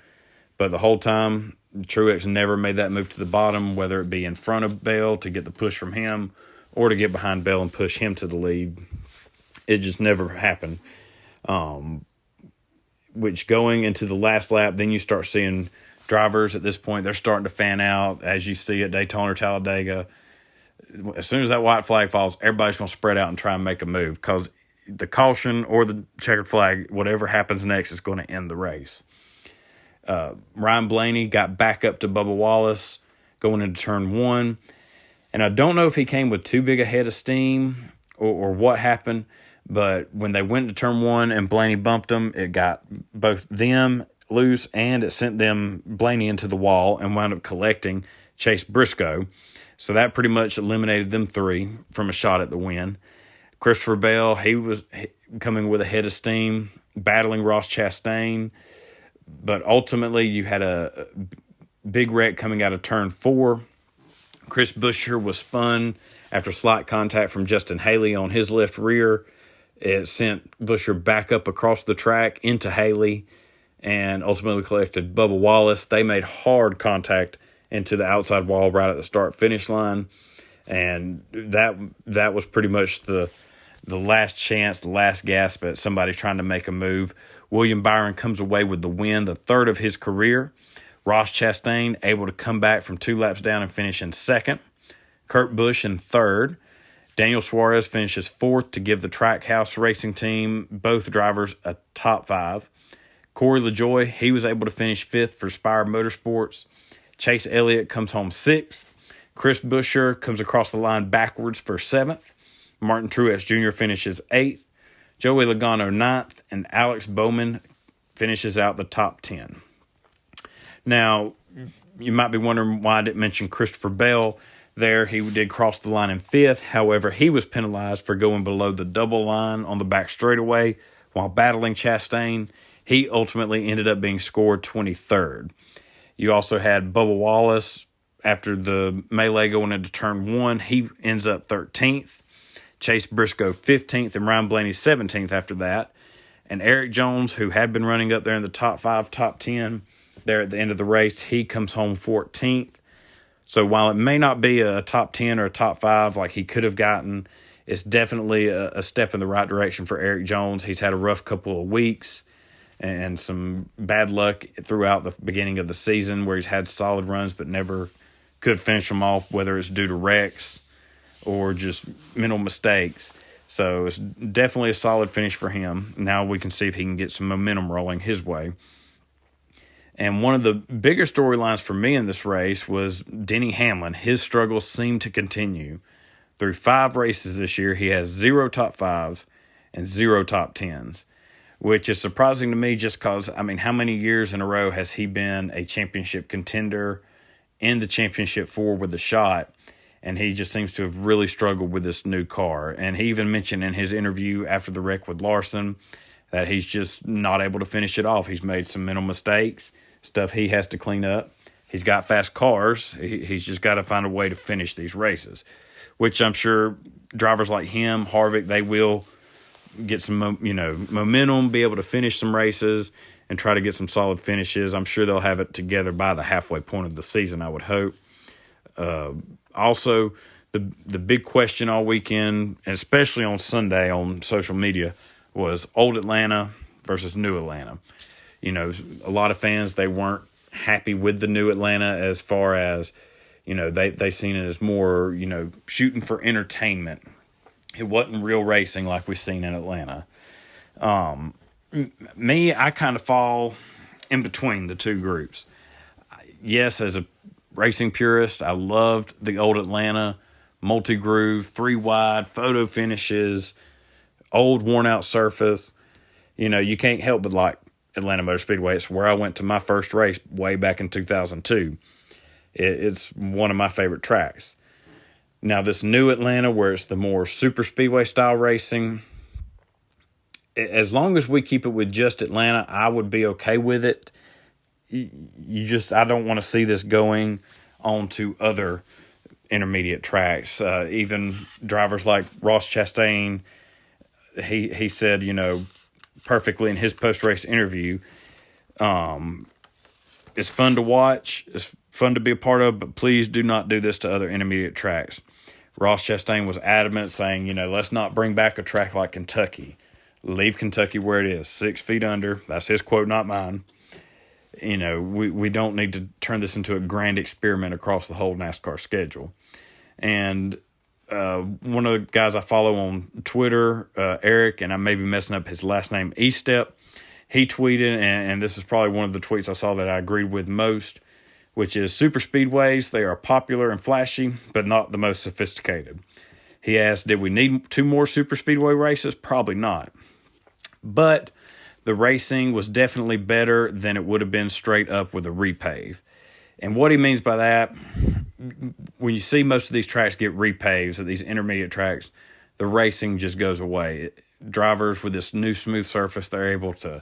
But the whole time, Truex never made that move to the bottom, whether it be in front of Bell to get the push from him or to get behind Bell and push him to the lead. It just never happened. Which going into the last lap, then you start seeing drivers at this point, they're starting to fan out, as you see at Daytona or Talladega. As soon as that white flag falls, everybody's going to spread out and try and make a move because the caution or the checkered flag, whatever happens next, is going to end the race. Ryan Blaney got back up to Bubba Wallace going into turn 1. And I don't know if he came with too big a head of steam or what happened, but when they went to turn 1 and Blaney bumped them, it got both them loose and it sent Blaney into the wall and wound up collecting Chase Briscoe. So that pretty much eliminated them 3 from a shot at the win. Christopher Bell, he was coming with a head of steam, battling Ross Chastain. But ultimately, you had a big wreck coming out of turn 4. Chris Buescher was spun after slight contact from Justin Haley on his left rear. It sent Buescher back up across the track into Haley and ultimately collected Bubba Wallace. They made hard contact into the outside wall right at the start-finish line. And that was pretty much the last chance, the last gasp at somebody trying to make a move. William Byron comes away with the win, the 3rd of his career. Ross Chastain able to come back from 2 laps down and finish in 2nd. Kurt Busch in 3rd. Daniel Suarez finishes 4th to give the Trackhouse Racing Team, both drivers, a top 5. Corey LaJoie, he was able to finish 5th for Spire Motorsports. Chase Elliott comes home 6th. Chris Buescher comes across the line backwards for 7th. Martin Truex Jr. finishes 8th. Joey Logano 9th. And Alex Bowman finishes out the top 10. Now, you might be wondering why I didn't mention Christopher Bell there. He did cross the line in 5th. However, he was penalized for going below the double line on the back straightaway while battling Chastain. He ultimately ended up being scored 23rd. You also had Bubba Wallace after the melee going into turn 1. He ends up 13th. Chase Briscoe 15th and Ryan Blaney 17th after that. And Eric Jones, who had been running up there in the top 5, top 10 there at the end of the race, he comes home 14th. So while it may not be a top 10 or a top 5 like he could have gotten It's definitely a step in the right direction for Eric Jones. He's had a rough couple of weeks and some bad luck throughout the beginning of the season where he's had solid runs but never could finish them off, whether it's due to wrecks or just mental mistakes. So it's definitely a solid finish for him. Now we can see if he can get some momentum rolling his way. And one of the bigger storylines for me in this race was Denny Hamlin. His struggles seem to continue. Through 5 races this year, he has 0 top 5s and 0 top 10s, which is surprising to me just because, I mean, how many years in a row has he been a championship contender in the championship 4 with a shot? And he just seems to have really struggled with this new car. And he even mentioned in his interview after the wreck with Larson that he's just not able to finish it off. He's made some mental mistakes, stuff he has to clean up. He's got fast cars. He's just got to find a way to finish these races, which I'm sure drivers like him, Harvick, they will get some, momentum, be able to finish some races and try to get some solid finishes. I'm sure they'll have it together by the halfway point of the season, I would hope. Also, the big question all weekend, and especially on Sunday on social media, was old Atlanta versus new Atlanta. A lot of fans, they weren't happy with the new Atlanta as far as, they seen it as more, shooting for entertainment. It wasn't real racing like we've seen in Atlanta. Me, I kind of fall in between the two groups. Yes, as a racing purist, I loved the old Atlanta, multi-groove, 3-wide, photo finishes, old worn-out surface. You can't help but like Atlanta Motor Speedway. It's where I went to my first race way back in 2002. It's one of my favorite tracks. Now, this new Atlanta, where it's the more super speedway style racing, as long as we keep it with just Atlanta, I would be okay with it. I don't want to see this going on to other intermediate tracks. Even drivers like Ross Chastain, he said, perfectly in his post-race interview, it's fun to watch, it's fun to be a part of, but please do not do this to other intermediate tracks. Ross Chastain was adamant, saying, let's not bring back a track like Kentucky. Leave Kentucky where it is, 6 feet under. That's his quote, not mine. We don't need to turn this into a grand experiment across the whole NASCAR schedule. And one of the guys I follow on Twitter, Eric, and I may be messing up his last name, Estep, he tweeted, and this is probably one of the tweets I saw that I agreed with most, which is super speedways, they are popular and flashy, but not the most sophisticated. He asked, did we need 2 more super speedway races? Probably not. But the racing was definitely better than it would have been straight up with a repave. And what he means by that, when you see most of these tracks get repaves at these intermediate tracks, the racing just goes away. Drivers with this new smooth surface, they're able to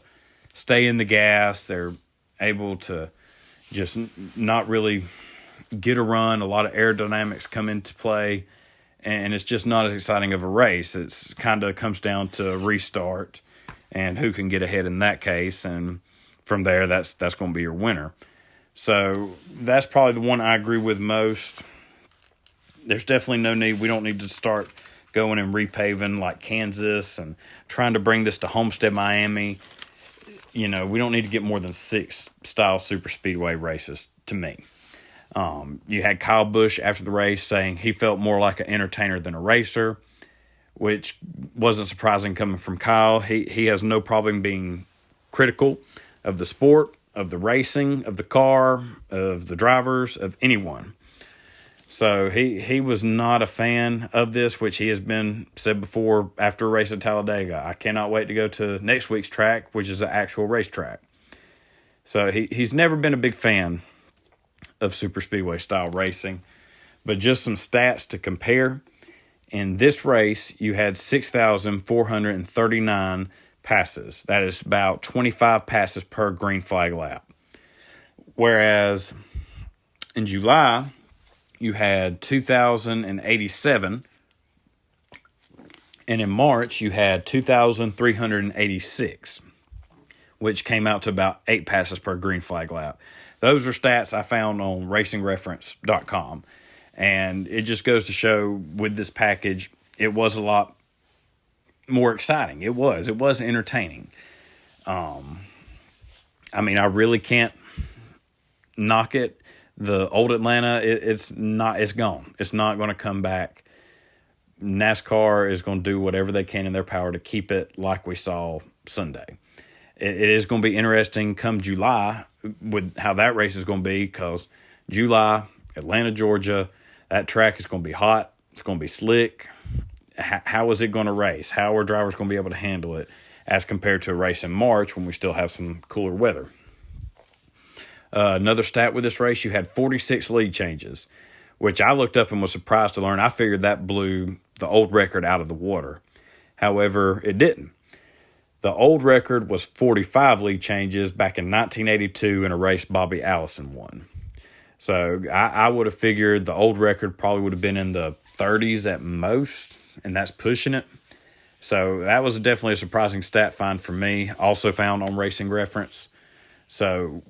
stay in the gas. They're able to just not really get a run. A lot of aerodynamics come into play, and it's just not as exciting of a race. It's kind of comes down to restart and who can get ahead in that case, and from there, that's going to be your winner. So that's probably the one I agree with most. There's definitely no need. We don't need to start going and repaving like Kansas and trying to bring this to Homestead, Miami. We don't need to get more than 6 style super speedway races to me. You had Kyle Busch after the race saying he felt more like an entertainer than a racer, which wasn't surprising coming from Kyle. He has no problem being critical of the sport, of the racing, of the car, of the drivers, of anyone. So he was not a fan of this, which he has been said before after a race at Talladega. I cannot wait to go to next week's track, which is an actual racetrack. So he's never been a big fan of super speedway style racing. But just some stats to compare. In this race, you had 6,439 passes. That is about 25 passes per green flag lap. Whereas in July, you had 2,087. And in March, you had 2,386, which came out to about 8 passes per green flag lap. Those are stats I found on racingreference.com. And it just goes to show with this package, it was a lot more exciting. It was entertaining. I mean, I really can't knock it. The old Atlanta, it's gone. It's not going to come back. NASCAR is going to do whatever they can in their power to keep it like we saw Sunday. It is going to be interesting come July with how that race is going to be, because July, Atlanta, Georgia, that track is going to be hot. It's going to be slick. How is it going to race? How are drivers going to be able to handle it as compared to a race in March when we still have some cooler weather? Another stat with this race, you had 46 lead changes, which I looked up and was surprised to learn. I figured that blew the old record out of the water. However, it didn't. The old record was 45 lead changes back in 1982 in a race Bobby Allison won. So I would have figured the old record probably would have been in the 30s at most, and that's pushing it. So that was definitely a surprising stat find for me. Also found on Racing Reference. So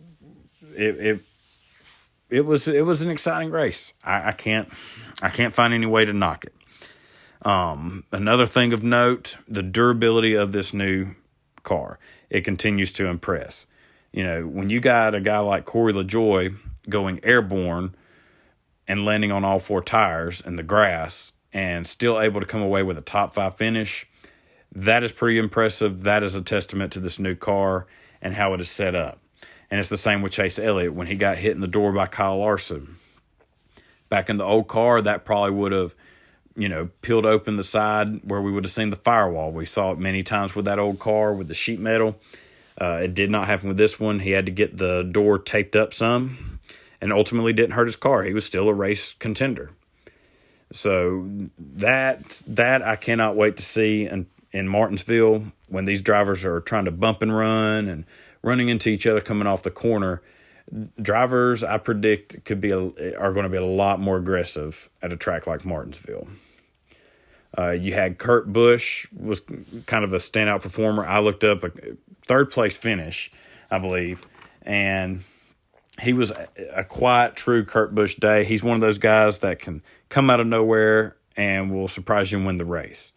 it was an exciting race. I can't find any way to knock it. Another thing of note, the durability of this new car. It continues to impress. You know, when you got a guy like Corey LaJoie going airborne and landing on all four tires in the grass and still able to come away with a top 5 finish, that is pretty impressive. That is a testament to this new car and how it is set up. And it's the same with Chase Elliott when he got hit in the door by Kyle Larson. Back in the old car, that probably would have, peeled open the side where we would have seen the firewall. We saw it many times with that old car with the sheet metal. It did not happen with this one. He had to get the door taped up some and ultimately didn't hurt his car. He was still a race contender. So that I cannot wait to see in Martinsville when these drivers are trying to bump and run and running into each other coming off the corner. Drivers, I predict, are going to be a lot more aggressive at a track like Martinsville. You had Kurt Busch was kind of a standout performer. I looked up a third-place finish, I believe, and he was a quiet, true Kurt Busch day. He's one of those guys that can come out of nowhere and will surprise you and win the race.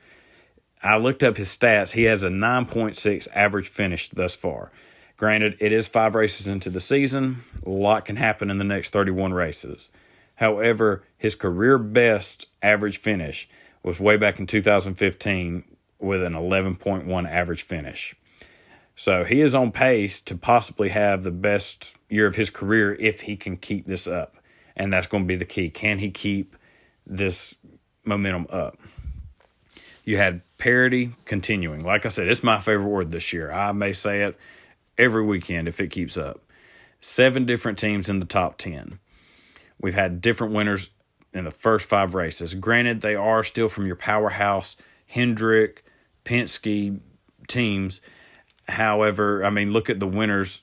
I looked up his stats. He has a 9.6 average finish thus far. Granted, it is 5 races into the season. A lot can happen in the next 31 races. However, his career best average finish was way back in 2015 with an 11.1 average finish. So he is on pace to possibly have the best year of his career if he can keep this up. And that's going to be the key. Can he keep this momentum up? You had parity continuing. Like I said, it's my favorite word this year. I may say it every weekend if it keeps up. 7 different teams in the top 10. We've had different winners in the first 5 races. Granted, they are still from your powerhouse Hendrick, Penske teams. However, I mean, look at the winners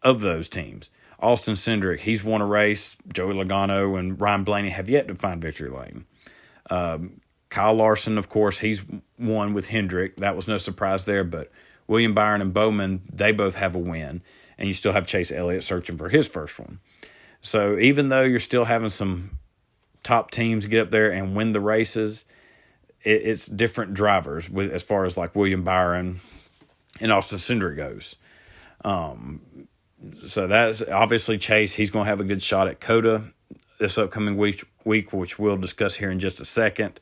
of those teams. Austin Cindric, he's won a race. Joey Logano and Ryan Blaney have yet to find victory lane. Kyle Larson, of course, he's won with Hendrick. That was no surprise there, but William Byron and Bowman, they both have a win, and you still have Chase Elliott searching for his first one. So even though you're still having some top teams get up there and win the races, it's different drivers as far as like William Byron and Austin Cindric goes. So that's obviously Chase. He's going to have a good shot at COTA this upcoming week, which we'll discuss here in just a second.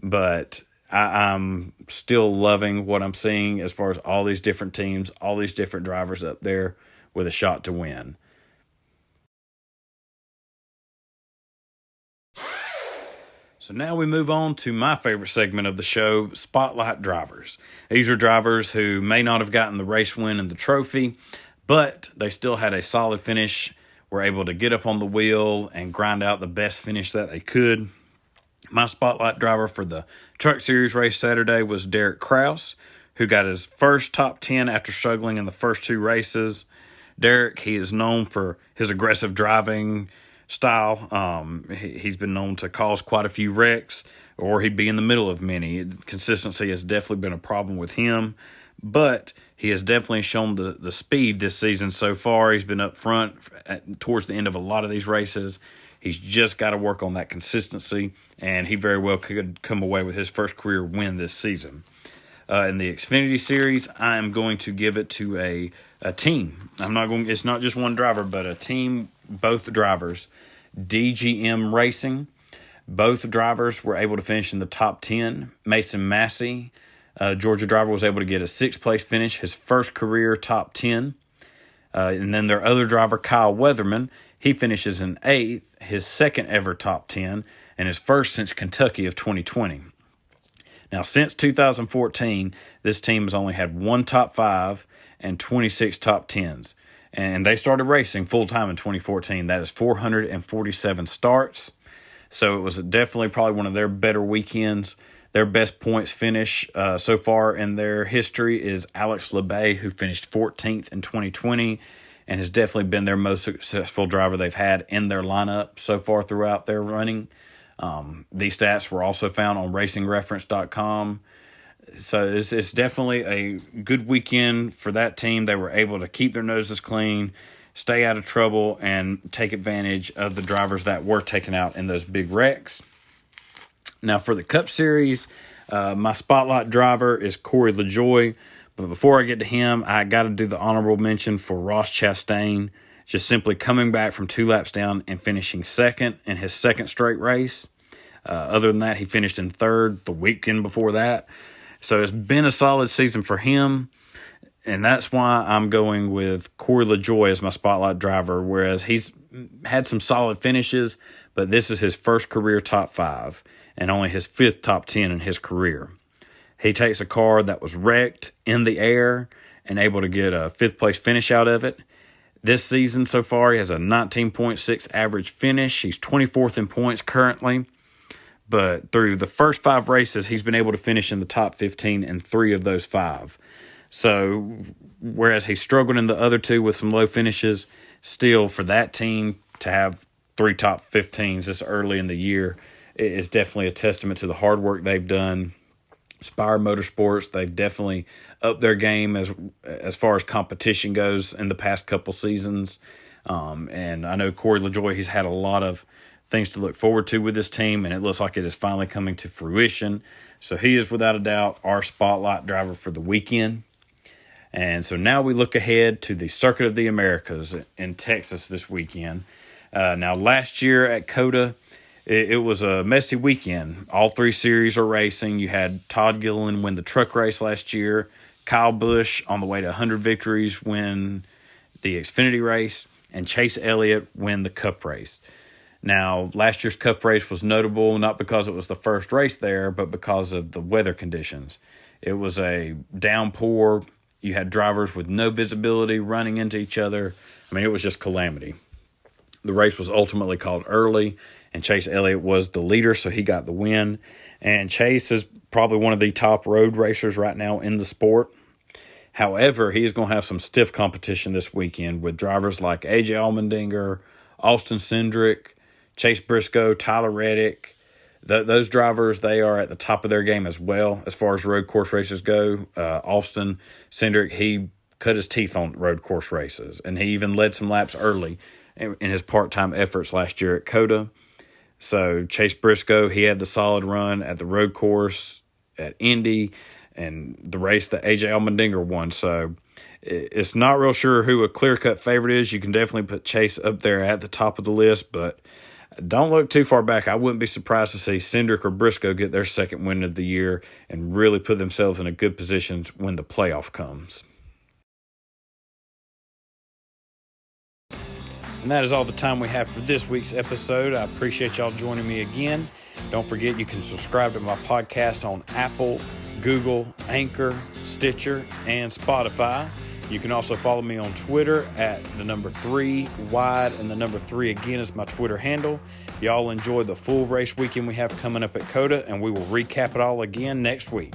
But I'm still loving what I'm seeing as far as all these different teams, all these different drivers up there with a shot to win. So now we move on to my favorite segment of the show, Spotlight Drivers. These are drivers who may not have gotten the race win and the trophy, but they still had a solid finish, were able to get up on the wheel and grind out the best finish that they could. My spotlight driver for the Truck Series race Saturday was Derek Kraus, who got his first top 10 after struggling in the first 2 races. Derek, he is known for his aggressive driving style. He's been known to cause quite a few wrecks, or he'd be in the middle of many. Consistency has definitely been a problem with him, but he has definitely shown the speed this season so far. He's been up front towards the end of a lot of these races. He's just got to work on that consistency, and he very well could come away with his first career win this season. In the Xfinity Series, I am going to give it to a team. It's not just one driver, but a team, both drivers. DGM Racing. Both drivers were able to finish in the top 10. Mason Massey, Georgia driver, was able to get a 6th place finish, his first career top 10. And then their other driver, Kyle Weatherman, he finishes in 8th, his second ever top 10, and his first since Kentucky of 2020. Now, since 2014, this team has only had 1 top 5 and 26 top 10s. And they started racing full-time in 2014. That is 447 starts. So it was definitely probably one of their better weekends. Their best points finish so far in their history is Alex Labbe, who finished 14th in 2020 and has definitely been their most successful driver they've had in their lineup so far throughout their running. These stats were also found on racingreference.com. So it's definitely a good weekend for that team. They were able to keep their noses clean, stay out of trouble, and take advantage of the drivers that were taken out in those big wrecks. Now, for the Cup Series, my spotlight driver is Corey LaJoie. But before I get to him, I got to do the honorable mention for Ross Chastain, just simply coming back from 2 laps down and finishing second in his second straight race. Other than that, he finished in 3rd the weekend before that. So it's been a solid season for him, and that's why I'm going with Corey LaJoie as my spotlight driver, whereas he's had some solid finishes, but this is his first career top 5 and only his 5th top 10 in his career. He takes a car that was wrecked in the air and able to get a 5th place finish out of it. This season so far, he has a 19.6 average finish. He's 24th in points currently. But through the first 5 races, he's been able to finish in the top 15 in 3 of those 5. So, whereas he struggled in the other 2 with some low finishes, still for that team to have 3 top 15s this early in the year is definitely a testament to the hard work they've done. Spire Motorsports, they've definitely upped their game as far as competition goes in the past couple seasons. And I know Corey LaJoie, he's had a lot of things to look forward to with this team, and it looks like it is finally coming to fruition. So he is without a doubt our spotlight driver for the weekend. And so now we look ahead to the Circuit of the Americas in Texas this weekend. Now last year at COTA, it was a messy weekend. All 3 series are racing. You had Todd Gilliland win the truck race last year, Kyle Busch on the way to 100 victories win the Xfinity race, and Chase Elliott win the Cup race. Now, last year's Cup race was notable not because it was the first race there, but because of the weather conditions. It was a downpour. You had drivers with no visibility running into each other. I mean, it was just calamity. The race was ultimately called early, and Chase Elliott was the leader, so he got the win. And Chase is probably one of the top road racers right now in the sport. However, he is going to have some stiff competition this weekend with drivers like AJ Allmendinger, Austin Cindric, Chase Briscoe, Tyler Reddick. Those drivers, they are at the top of their game as well as far as road course races go. Austin Cindric, he cut his teeth on road course races, and he even led some laps early in his part-time efforts last year at COTA. So Chase Briscoe, he had the solid run at the road course at Indy and the race that AJ Allmendinger won. So it's not real sure who a clear-cut favorite is. You can definitely put Chase up there at the top of the list, but don't look too far back. I wouldn't be surprised to see Cindric or Briscoe get their second win of the year and really put themselves in a good position when the playoff comes. And that is all the time we have for this week's episode. I appreciate y'all joining me again. Don't forget you can subscribe to my podcast on Apple, Google, Anchor, Stitcher, and Spotify. You can also follow me on Twitter at the number 3 wide, and the number 3 again is my Twitter handle. Y'all enjoy the full race weekend we have coming up at COTA, and we will recap it all again next week.